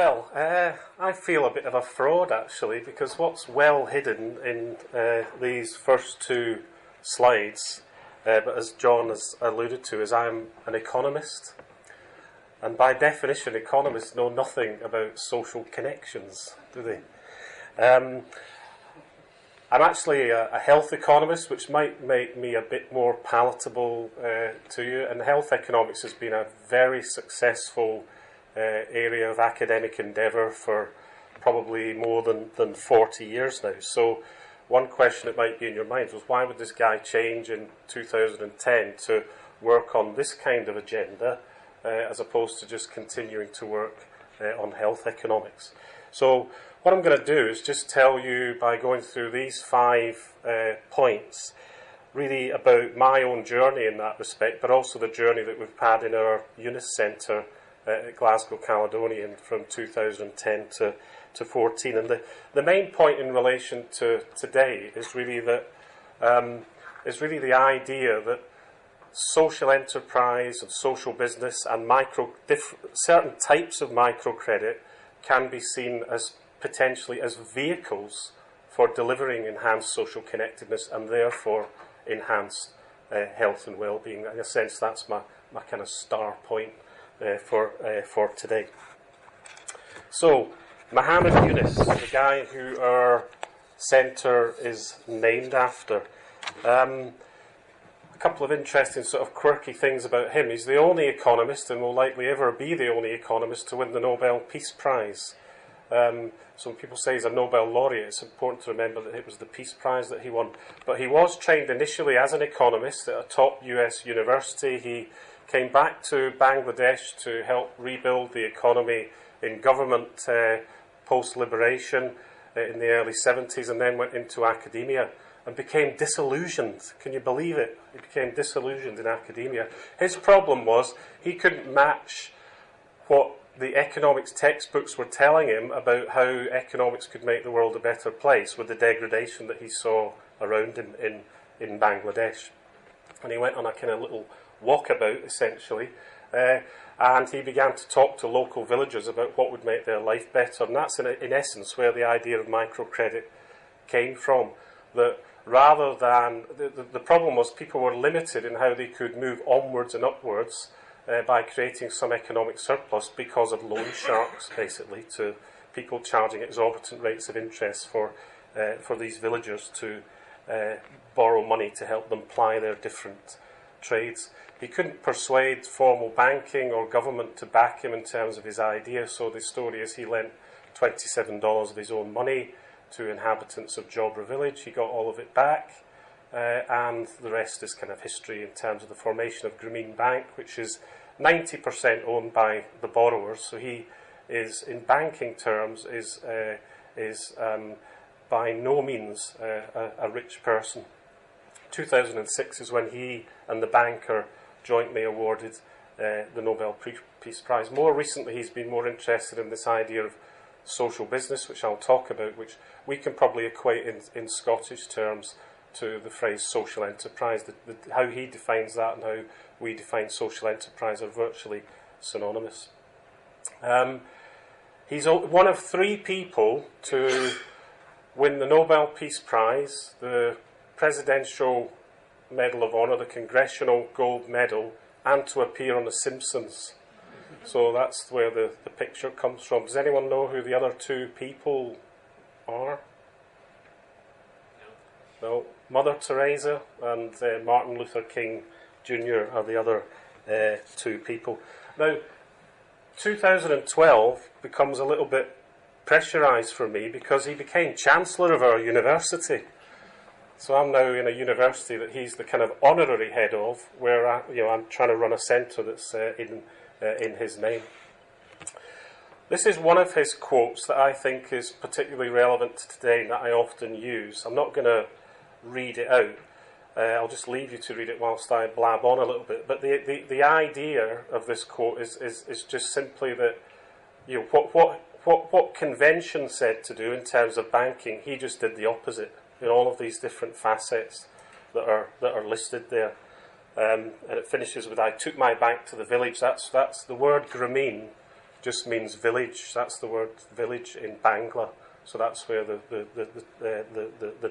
Well, I feel a bit of a fraud actually, because what's well hidden in these first two slides, but as John has alluded to, is I'm an economist. And by definition, economists know nothing about social connections, do they? I'm actually a health economist, which might make me a bit more palatable to you. And health economics has been a very successful area of academic endeavour for probably more than 40 years now. So one question that might be in your mind was, why would this guy change in 2010 to work on this kind of agenda as opposed to just continuing to work on health economics? So what I'm going to do is just tell you, by going through these 5 points, really about my own journey in that respect, but also the journey that we've had in our Yunus Centre at Glasgow, Caledonian from 2010 to 14. And the main point in relation to today is really that the idea that social enterprise and social business and certain types of microcredit can be seen as potentially as vehicles for delivering enhanced social connectedness and therefore enhanced health and well-being. In a sense, that's my kind of star point for today. So, Mohammed Yunus, the guy who our centre is named after. A couple of interesting sort of quirky things about him. He's the only economist, and will likely ever be the only economist, to win the Nobel Peace Prize. So when people say he's a Nobel laureate, it's important to remember that it was the Peace Prize that he won. But he was trained initially as an economist at a top US university. He came back to Bangladesh to help rebuild the economy in government post-liberation in the early 70s, and then went into academia and became disillusioned. Can you believe it? He became disillusioned in academia. His problem was he couldn't match what the economics textbooks were telling him about how economics could make the world a better place with the degradation that he saw around him in Bangladesh. And he went on a kind of little walkabout, essentially, and he began to talk to local villagers about what would make their life better. And that's, in essence, where the idea of microcredit came from. That rather than... The problem was people were limited in how they could move onwards and upwards by creating some economic surplus because of loan sharks, basically, to people charging exorbitant rates of interest for these villagers to borrow money to help them ply their different trades. He couldn't persuade formal banking or government to back him in terms of his idea, so the story is he lent $27 of his own money to inhabitants of Jobra village. He got all of it back, and the rest is kind of history in terms of the formation of Grameen Bank, which is 90% owned by the borrowers. So he is, in banking terms, is by no means a rich person. 2006 is when he and the bank are jointly awarded the Nobel Peace Prize. More recently, he's been more interested in this idea of social business, which I'll talk about, which we can probably equate in Scottish terms to the phrase social enterprise. How he defines that and how we define social enterprise are virtually synonymous. He's one of 3 people to win the Nobel Peace Prize, the Presidential Medal of Honor, the Congressional Gold Medal, and to appear on The Simpsons. So that's where the picture comes from. Does anyone know who the other 2 people are? No. Mother Teresa and Martin Luther King Jr. are the other 2 people. Now, 2012 becomes a little bit pressurised for me because he became Chancellor of our university. So I'm now in a university that he's the kind of honorary head of, where I'm trying to run a centre that's in his name. This is one of his quotes that I think is particularly relevant to today and that I often use. I'm not going to read it out. I'll just leave you to read it whilst I blab on a little bit. But the idea of this quote is just simply that what convention said to do in terms of banking, he just did the opposite in all of these different facets that are listed there. And it finishes with, "I took my bank to the village." That's the word Grameen just means village. That's the word village in Bangla. So that's where the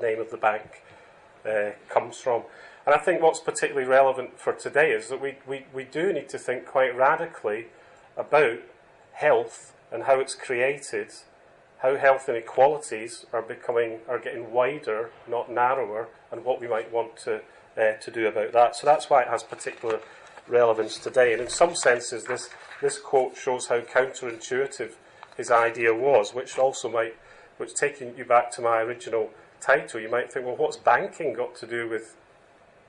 name of the bank comes from. And I think what's particularly relevant for today is that we do need to think quite radically about health and how it's created, how health inequalities are getting wider, not narrower, and what we might want to do about that. So that's why it has particular relevance today. And in some senses, this quote shows how counterintuitive his idea was, which taking you back to my original title, you might think, well, what's banking got to do with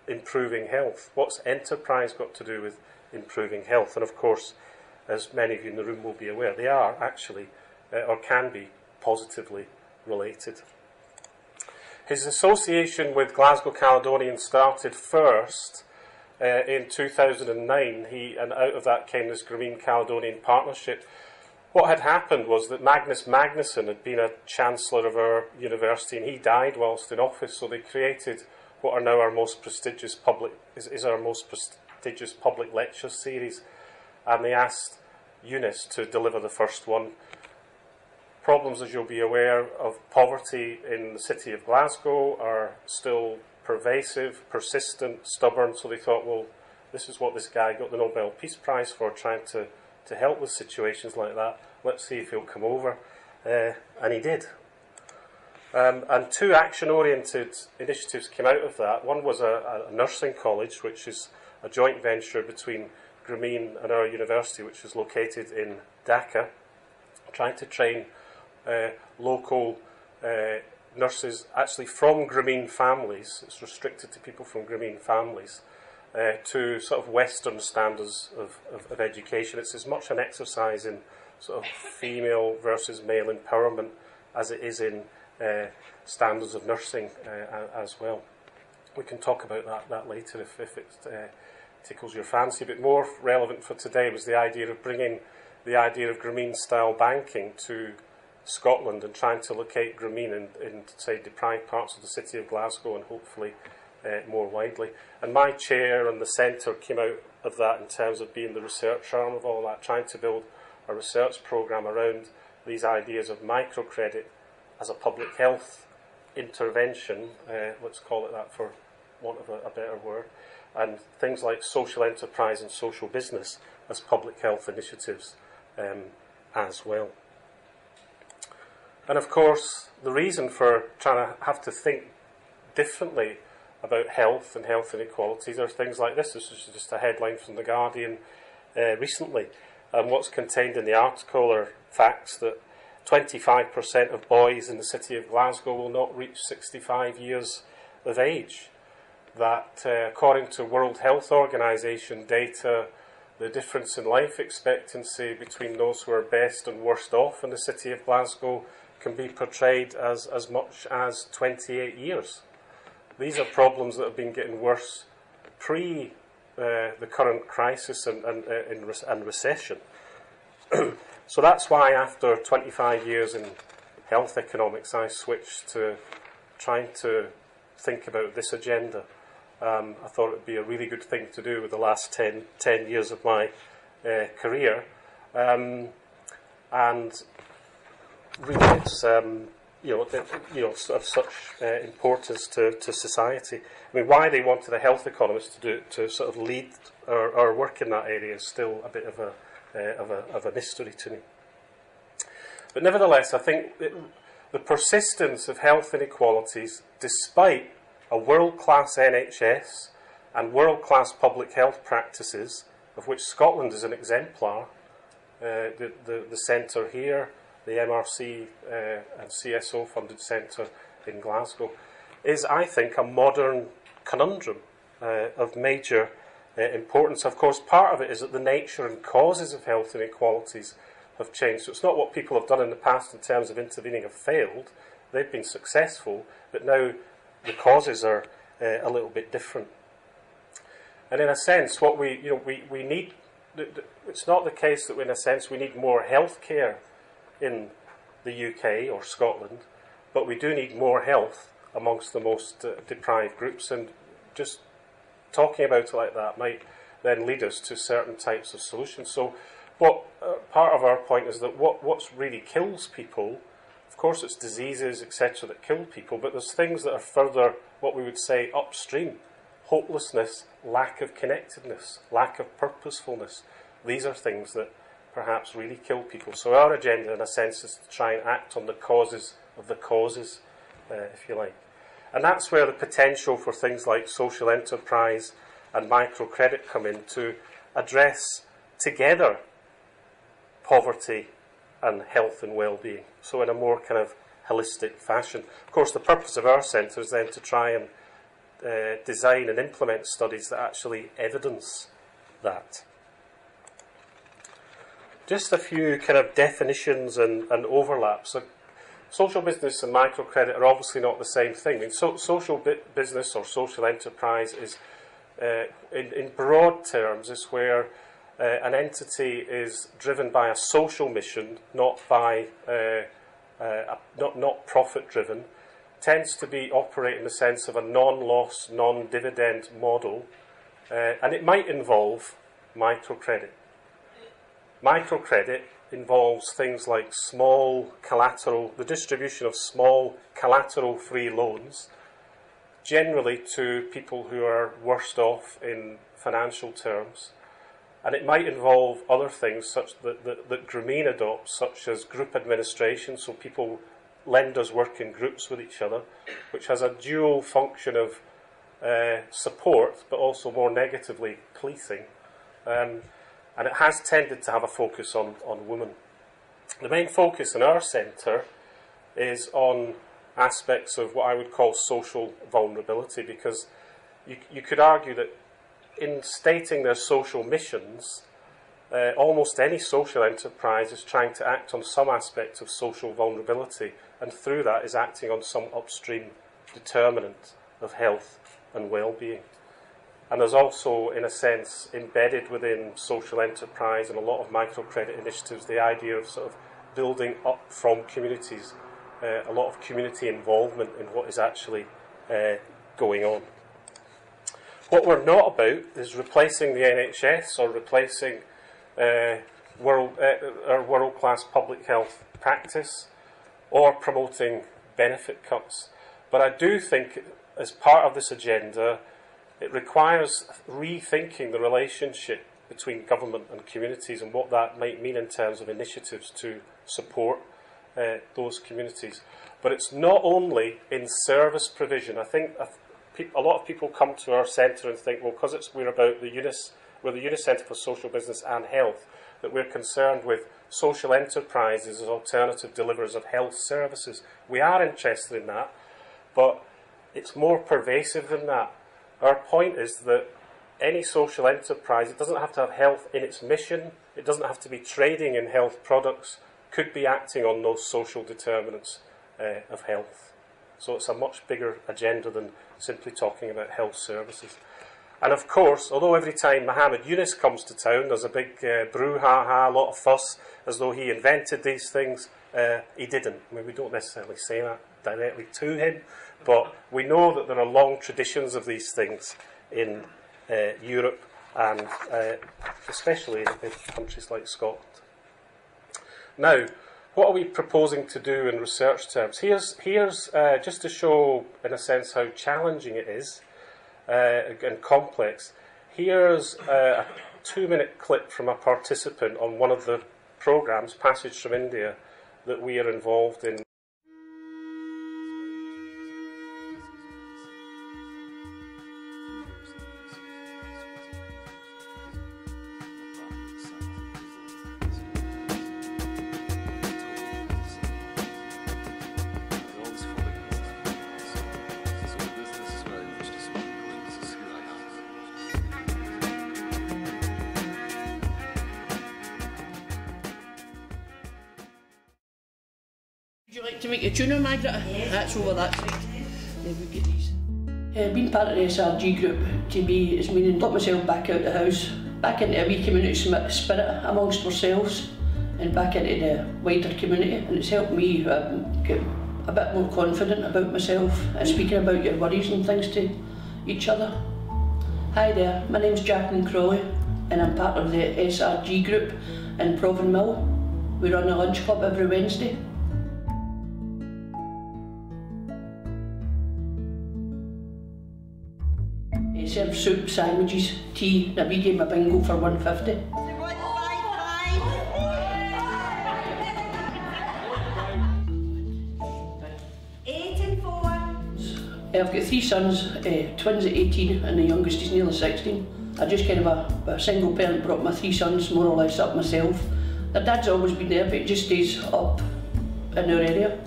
improving health? What's enterprise got to do with improving health? And of course, as many of you in the room will be aware, they are actually, or can be, positively related. His association with Glasgow Caledonian started first in 2009, and out of that came this Grameen Caledonian partnership. What had happened was that Magnus Magnusson had been a chancellor of our university, and he died whilst in office. So they created what are now our most prestigious public lecture series, and they asked Yunus to deliver the first one. Problems, as you'll be aware, of poverty in the city of Glasgow are still pervasive, persistent, stubborn. So they thought, well, this is what this guy got the Nobel Peace Prize for, trying to help with situations like that. Let's see if he'll come over. And he did. And two action-oriented initiatives came out of that. One was a nursing college, which is a joint venture between Grameen and our university, which is located in Dhaka, trying to train local nurses, actually from Grameen families. It's restricted to people from Grameen families, to sort of Western standards of education. It's as much an exercise in sort of female versus male empowerment as it is in standards of nursing as well. We can talk about that later if it tickles your fancy. But more relevant for today was the idea of bringing the idea of Grameen-style banking to Scotland and trying to locate Grameen in, say, deprived parts of the city of Glasgow and hopefully more widely. And my chair and the centre came out of that in terms of being the research arm of all that, trying to build a research programme around these ideas of microcredit as a public health intervention, let's call it that for want of a better word, and things like social enterprise and social business as public health initiatives as well. And of course, the reason for trying to have to think differently about health and health inequalities are things like this. This is just a headline from The Guardian recently. And what's contained in the article are facts that 25% of boys in the city of Glasgow will not reach 65 years of age. That, according to World Health Organization data, the difference in life expectancy between those who are best and worst off in the city of Glasgow can be portrayed as much as 28 years. These are problems that have been getting worse pre the current crisis and recession. So that's why after 25 years in health economics, I switched to trying to think about this agenda. I thought it would be a really good thing to do with the last 10 years of my career. And really it's of such importance to society. I mean, why they wanted a health economist to sort of lead or work in that area is still a bit of a mystery to me. But nevertheless, I think the persistence of health inequalities, despite a world-class NHS and world-class public health practices, of which Scotland is an exemplar, the centre here, the MRC and CSO funded centre in Glasgow, is, I think, a modern conundrum of major importance. Of course, part of it is that the nature and causes of health inequalities have changed. So it's not what people have done in the past in terms of intervening have failed. They've been successful, but now the causes are a little bit different. And in a sense, what we need, it's not the case that in a sense we need more healthcare in the UK or Scotland, but we do need more health amongst the most deprived groups, and just talking about it like that might then lead us to certain types of solutions. So Part of our point is that what really kills people, of course it's diseases, etc., that kill people, but there's things that are further, what we would say, upstream. Hopelessness, lack of connectedness, lack of purposefulness. These are things that perhaps really kill people. So our agenda, in a sense, is to try and act on the causes of the causes, if you like. And that's where the potential for things like social enterprise and microcredit come in, to address together poverty and health and well-being, so in a more kind of holistic fashion. Of course, the purpose of our centre is then to try and design and implement studies that actually evidence that. Just a few kind of definitions and overlaps. So, social business and microcredit are obviously not the same thing. I mean, social business or social enterprise is, in broad terms, is where an entity is driven by a social mission, not by not profit-driven, tends to be operate in the sense of a non-loss, non-dividend model, and it might involve microcredit. Microcredit involves things like small collateral, the distribution of small collateral-free loans, generally to people who are worst off in financial terms. And it might involve other things such that Grameen adopts, such as group administration, so lenders work in groups with each other, which has a dual function of support, but also more negatively policing. And it has tended to have a focus on women. The main focus in our centre is on aspects of what I would call social vulnerability, because you could argue that in stating their social missions, almost any social enterprise is trying to act on some aspect of social vulnerability, and through that is acting on some upstream determinant of health and well-being. And there's also, in a sense, embedded within social enterprise and a lot of microcredit initiatives, the idea of sort of building up from communities, a lot of community involvement in what is actually going on. What we're not about is replacing the NHS or replacing our world-class public health practice or promoting benefit cuts. But I do think, as part of this agenda, it requires rethinking the relationship between government and communities and what that might mean in terms of initiatives to support those communities. But it's not only in service provision. I think a lot of people come to our centre and think, well, because we're the Yunus Centre for Social Business and Health, that we're concerned with social enterprises as alternative deliverers of health services. We are interested in that, but it's more pervasive than that. Our point is that any social enterprise, it doesn't have to have health in its mission, it doesn't have to be trading in health products, could be acting on those social determinants of health. So it's a much bigger agenda than simply talking about health services. And of course, although every time Mohammed Yunus comes to town, there's a big brouhaha, a lot of fuss, as though he invented these things, he didn't. I mean, we don't necessarily say that directly to him, but we know that there are long traditions of these things in Europe and especially in countries like Scotland. Now, what are we proposing to do in research terms? Here's just to show, in a sense, how challenging it is and complex. Here's a 2-minute clip from a participant on one of the programmes, Passage from India, that we are involved in. Would you like to make a tuner, Margaret? Yes. That's over that side. Yeah, we get these. Being part of the SRG group, to me, is meaning let myself back out the house, back into a wee community spirit amongst ourselves, and back into the wider community. And it's helped me get a bit more confident about myself and speaking about your worries and things to each other. Hi there, my name's Jacqueline Crawley, and I'm part of the SRG group. in Prof Mill. We run a lunch club every Wednesday. They serve soup, sandwiches, tea, and a wee game of bingo for £1.50. I've got 3 sons, twins at 18 and the youngest is nearly 16. I just kind of a single parent, brought my 3 sons more or less up myself. Their dad's always been there, but it just stays up in our area.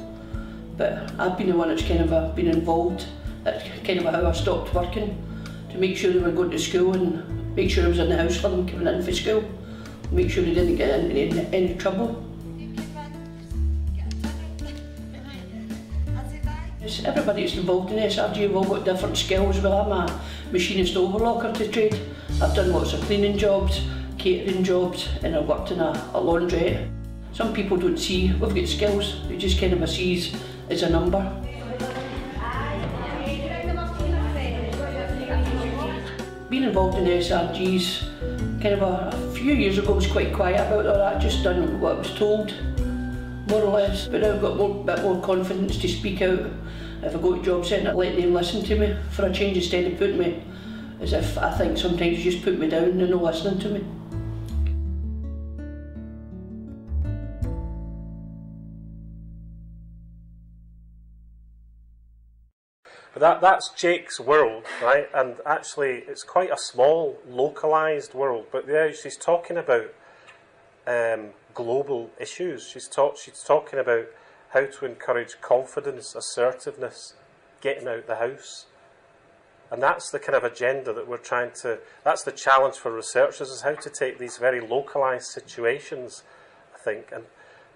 But I've been the one that's kind of been involved. That's kind of how I stopped working, to make sure they were going to school and make sure I was in the house for them coming in for school, make sure they didn't get into any trouble. Everybody that's involved in SRG have all got different skills. Well, I'm a machinist overlocker to trade. I've done lots of cleaning jobs, catering jobs, and I've worked in a laundrette. Some people don't see we've got skills, they just kind of sees as a number. Being involved in SRGs, kind of a few years ago was quite quiet about all that, just done what I was told, more or less. But now I've got a bit more confidence to speak out. If I go to job centre, let them listen to me for a change instead of putting me as if I think sometimes you just put me down and they're not listening to me. But that's Jake's world, right? And actually it's quite a small, localised world, but there she's talking about global issues. She's talking about how to encourage confidence, assertiveness, getting out the house. And that's the kind of agenda that we're trying to, that's the challenge for researchers, is how to take these very localised situations, I think, and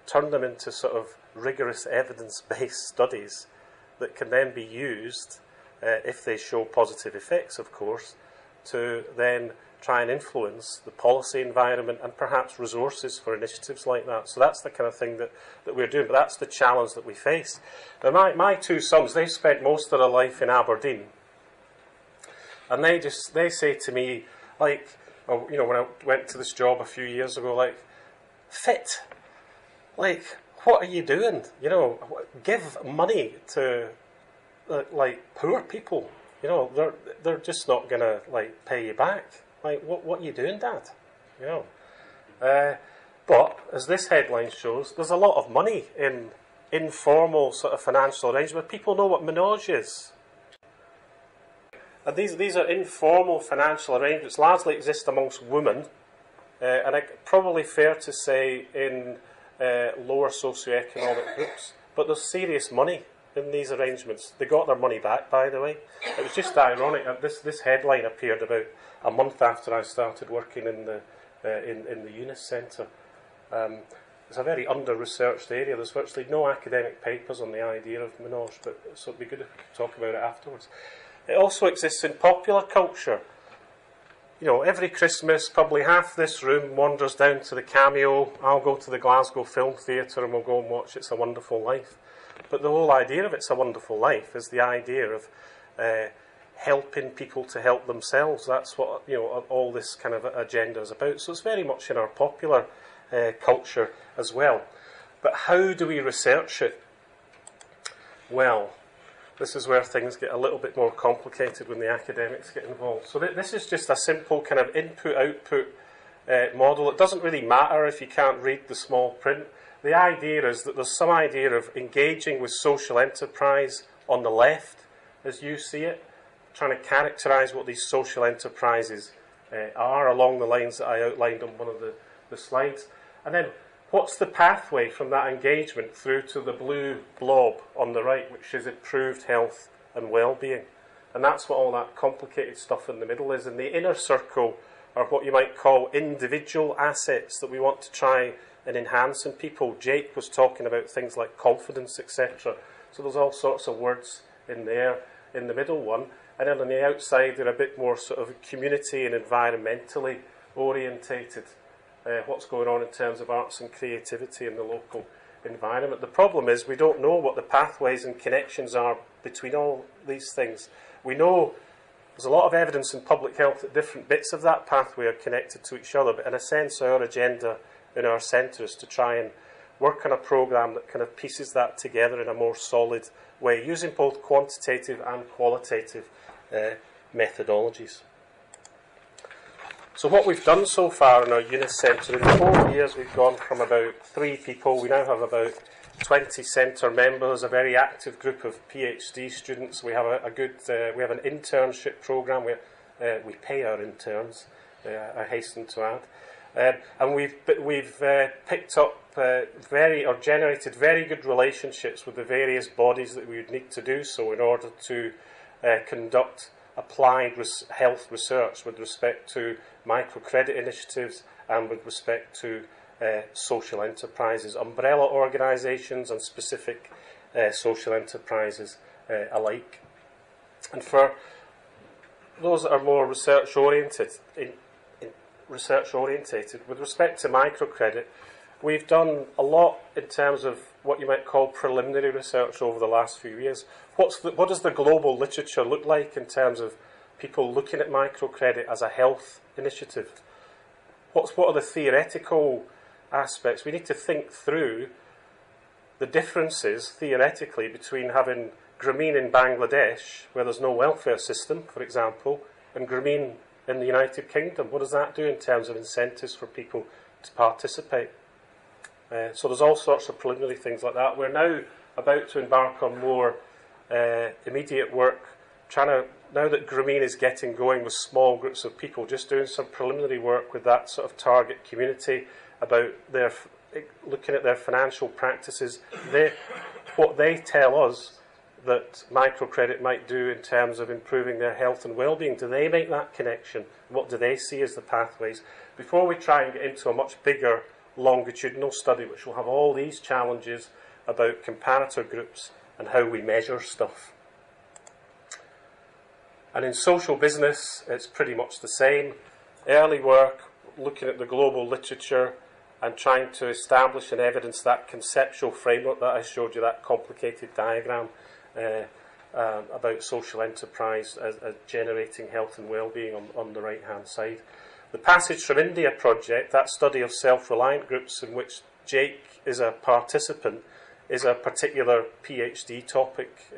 turn them into sort of rigorous evidence-based studies that can then be used, if they show positive effects, of course, to then try and influence the policy environment and perhaps resources for initiatives like that. So that's the kind of thing that we're doing, but that's the challenge that we face. Now my 2 sons, they spent most of their life in Aberdeen, and they say to me, like, well, you know, when I went to this job a few years ago, like, fit, like, what are you doing? You know, give money to like poor people. You know, they're just not going to like pay you back. Like, what are you doing, Dad? You know. But as this headline shows, there's a lot of money in informal sort of financial arrangement. People know what menage is. And these are informal financial arrangements, largely exist amongst women, and probably fair to say in lower socioeconomic groups. But there's serious money in these arrangements. They got their money back, by the way. It was just ironic. This headline appeared about a month after I started working in the Yunus Centre. It's a very under-researched area. There's virtually no academic papers on the idea of menage, but so it'd be good if we could talk about it afterwards. It also exists in popular culture. You know, every Christmas, probably half this room wanders down to the Cameo. I'll go to the Glasgow Film Theatre and we'll go and watch It's a Wonderful Life. But the whole idea of It's a Wonderful Life is the idea of helping people to help themselves. That's what, you know, all this kind of agenda is about. So it's very much in our popular culture as well. But how do we research it? Well, this is where things get a little bit more complicated when the academics get involved. So this is just a simple kind of input-output model. It doesn't really matter if you can't read the small print. The idea is that there's some idea of engaging with social enterprise on the left, as you see it, trying to characterise what these social enterprises are along the lines that I outlined on one of the slides. And then what's the pathway from that engagement through to the blue blob on the right, which is improved health and well-being? And that's what all that complicated stuff in the middle is. And the inner circle are what you might call individual assets that we want to try and enhance in people. Jake was talking about things like confidence, etc. So there's all sorts of words in there, in the middle one. And then on the outside, they're a bit more sort of community and environmentally orientated. What's going on in terms of arts and creativity in the local environment. The problem is we don't know what the pathways and connections are between all these things. We know there's a lot of evidence in public health that different bits of that pathway are connected to each other, but in a sense our agenda in our centre is to try and work on a programme that kind of pieces that together in a more solid way, using both quantitative and qualitative methodologies. So what we've done so far in our Yunus Centre, in 4 years we've gone from about 3 people, we now have about 20 centre members, a very active group of PhD students. We have we have an internship programme. We pay our interns, I hasten to add. And we've picked up generated very good relationships with the various bodies that we would need to do so in order to conduct applied health research with respect to microcredit initiatives and with respect to social enterprises, umbrella organisations and specific social enterprises alike. And for those that are more research oriented, with respect to microcredit, we've done a lot in terms of what you might call preliminary research over the last few years. What does the global literature look like in terms of people looking at microcredit as a health initiative? What are the theoretical aspects? We need to think through the differences theoretically between having Grameen in Bangladesh, where there's no welfare system, for example, and Grameen in the United Kingdom. What does that do in terms of incentives for people to participate? So there's all sorts of preliminary things like that. We're now about to embark on more immediate work, now that Grameen is getting going with small groups of people, just doing some preliminary work with that sort of target community about looking at their financial practices. What they tell us that microcredit might do in terms of improving their health and well-being. Do they make that connection? What do they see as the pathways? Before we try and get into a much bigger longitudinal study, which will have all these challenges about comparator groups and how we measure stuff. And in social business, it's pretty much the same. Early work, looking at the global literature and trying to establish and evidence that conceptual framework that I showed you, that complicated diagram about social enterprise as generating health and well-being on the right-hand side. The Passage from India project, that study of self-reliant groups in which Jake is a participant, is a particular PhD topic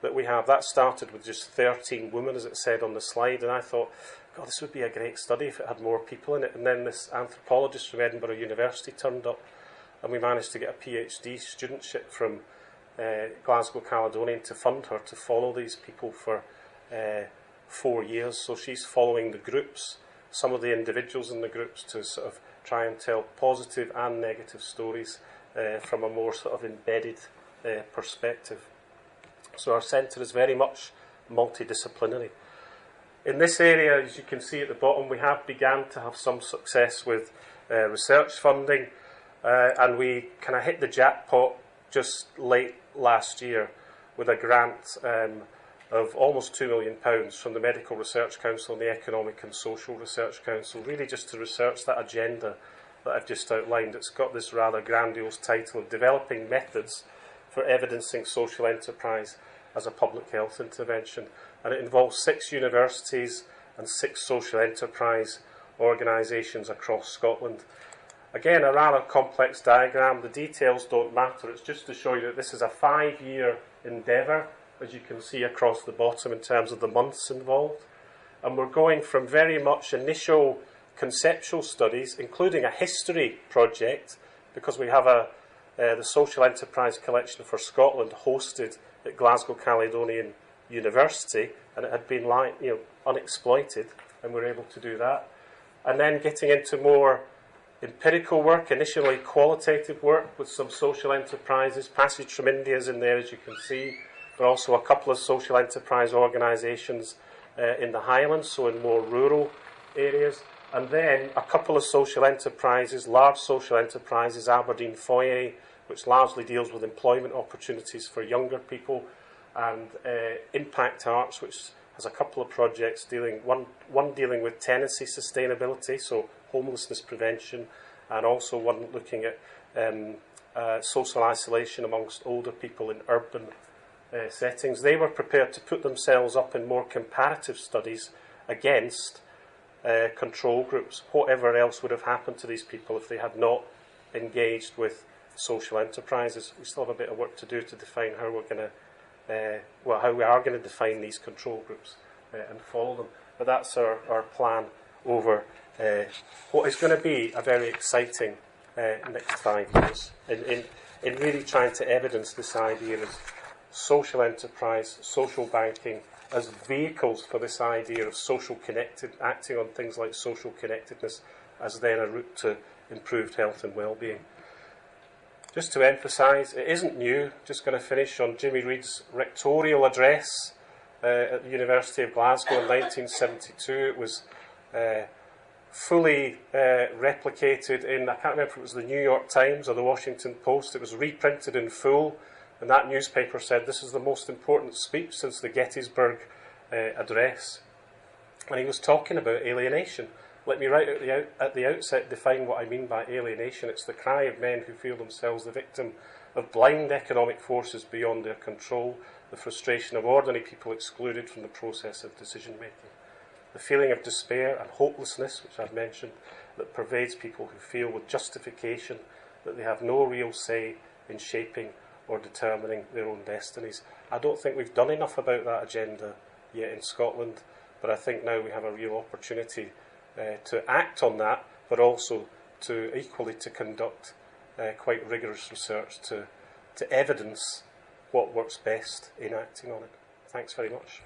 that we have. That started with just 13 women, as it said on the slide, and I thought, God, this would be a great study if it had more people in it. And then this anthropologist from Edinburgh University turned up, and we managed to get a PhD studentship from Glasgow Caledonian to fund her to follow these people for 4 years. So she's following the groups, some of the individuals in the groups, to sort of try and tell positive and negative stories from a more sort of embedded perspective. So our centre is very much multidisciplinary. In this area, as you can see at the bottom, we have begun to have some success with research funding, and we kind of hit the jackpot just late last year with a grant of almost £2 million from the Medical Research Council and the Economic and Social Research Council, really just to research that agenda that I've just outlined. It's got this rather grandiose title of Developing Methods for Evidencing Social Enterprise as a Public Health Intervention, and it involves 6 universities and 6 social enterprise organisations across Scotland. Again, a rather complex diagram. The details don't matter. It's just to show you that this is a 5-year endeavour, as you can see across the bottom in terms of the months involved. And we're going from very much initial conceptual studies, including a history project, because we have the Social Enterprise Collection for Scotland hosted at Glasgow Caledonian University, and it had been unexploited, and we're able to do that. And then getting into more empirical work, initially qualitative work with some social enterprises. Passage from India is in there, as you can see, but also a couple of social enterprise organisations in the Highlands, so in more rural areas. And then a couple of social enterprises, large social enterprises, Aberdeen Foyer, which largely deals with employment opportunities for younger people, and Impact Arts, which has a couple of projects one dealing with tenancy sustainability, so homelessness prevention, and also one looking at social isolation amongst older people in urban settings. They were prepared to put themselves up in more comparative studies against control groups. Whatever else would have happened to these people if they had not engaged with social enterprises? We still have a bit of work to do to define how we're going to, how we are going to define these control groups and follow them. But that's our plan over what is going to be a very exciting next 5 years in really trying to evidence this idea of social enterprise, social banking as vehicles for this idea of social connected, acting on things like social connectedness as then a route to improved health and well-being. Just to emphasise, it isn't new. Just going to finish on Jimmy Reid's rectorial address at the University of Glasgow in 1972. It was fully replicated in, I can't remember if it was the New York Times or the Washington Post. It was reprinted in full, and that newspaper said this is the most important speech since the Gettysburg Address. And he was talking about alienation. Let me right at the outset define what I mean by alienation. It's the cry of men who feel themselves the victim of blind economic forces beyond their control, the frustration of ordinary people excluded from the process of decision-making. The feeling of despair and hopelessness, which I've mentioned, that pervades people who feel with justification that they have no real say in shaping or determining their own destinies. I don't think we've done enough about that agenda yet in Scotland, but I think now we have a real opportunity to act on that, but also to equally to conduct quite rigorous research to evidence what works best in acting on it. Thanks very much.